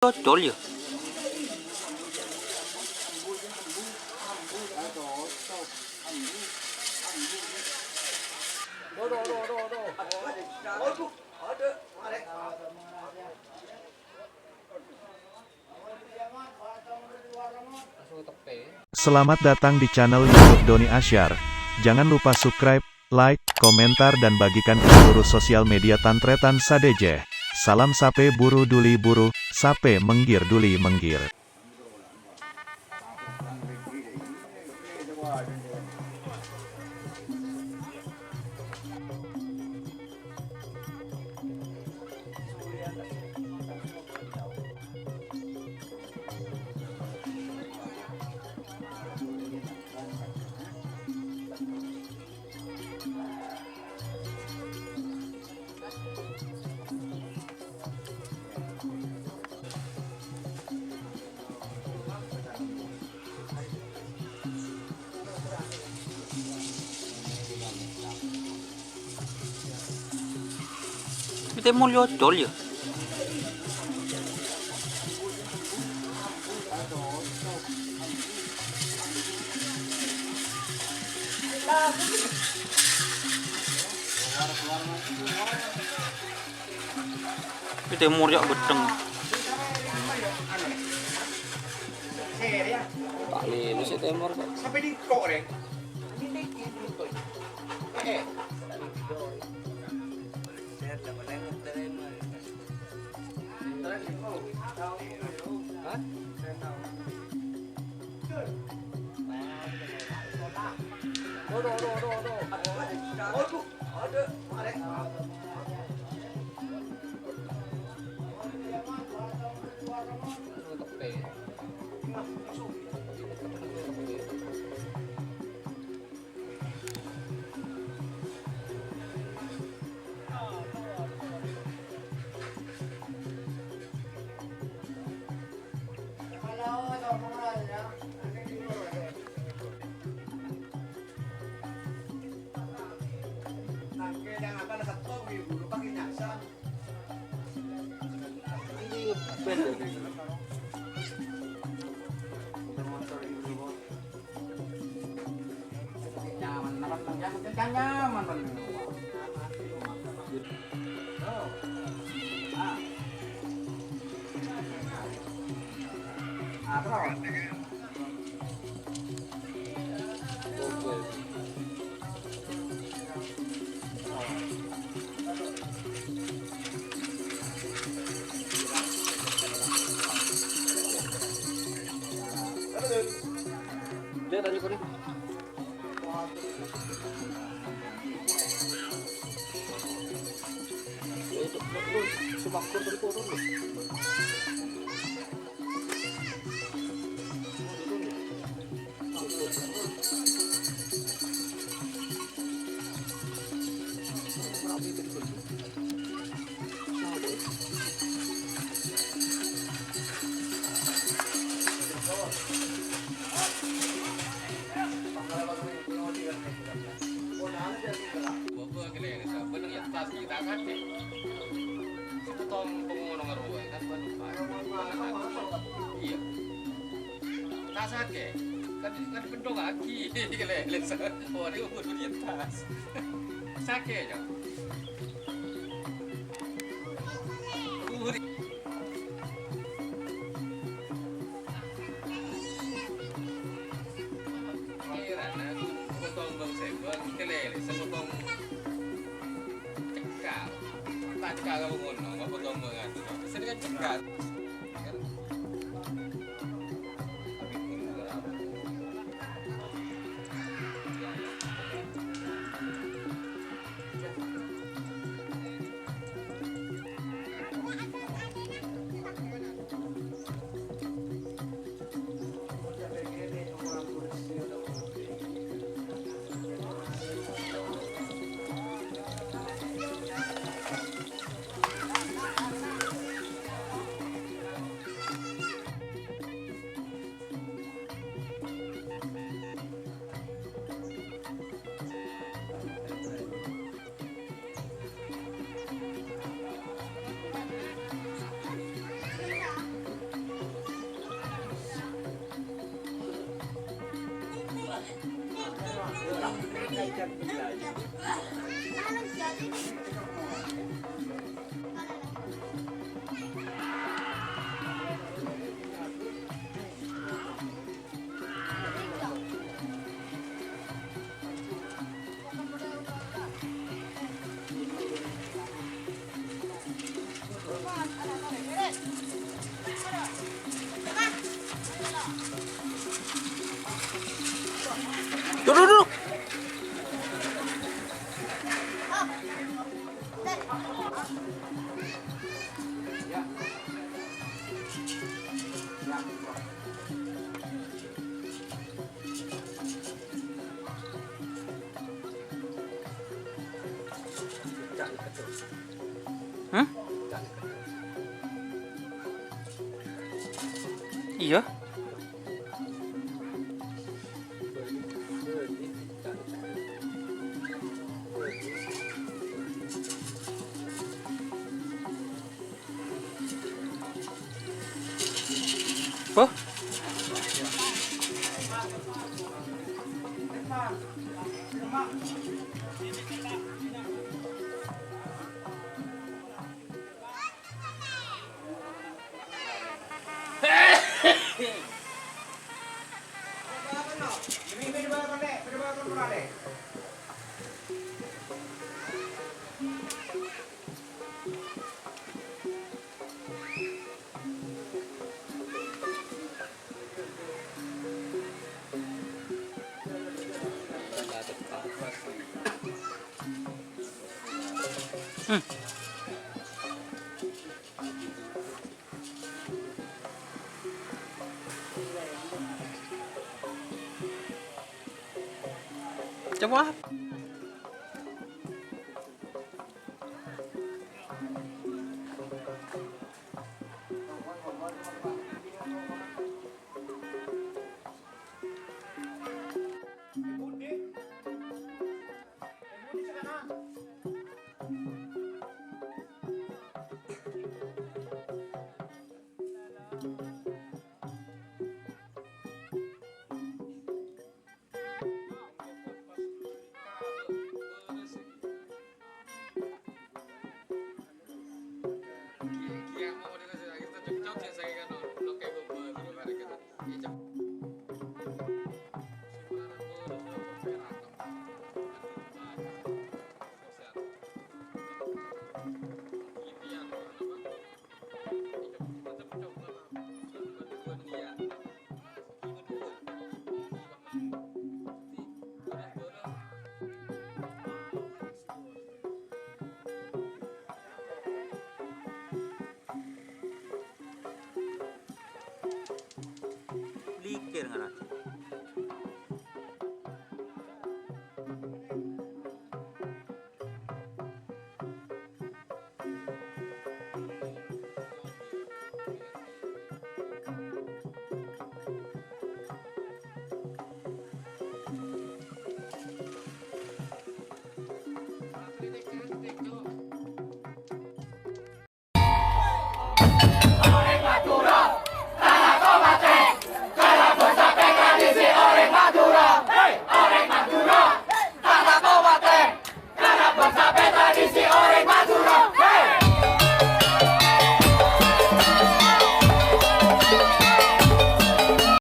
Dodol ya. Selamat datang di channel YouTube Doni Asyar. Jangan lupa subscribe, like, komentar dan bagikan ke seluruh sosial media Tantretan Sadejeh. Salam sape buru duli buru, sape menggir duli menggir. Kita mau dodol ya. Kita mau ya bedeng. Tak linu si Timur kok. Sampai di kok rek. Ini gitu. Lihat aja kuning. Itu semakkur tadi turun loh. Sakit kan bendong lagi kelele oh ini kudu di atas sakit ya kira nah potong bang sebang kelele sepotong cekal tak cekal kamu ngono nggak potong bang itu sini kan cekal. Duduk, duduk. Hah? Iya. Oh. Hmm. Coba.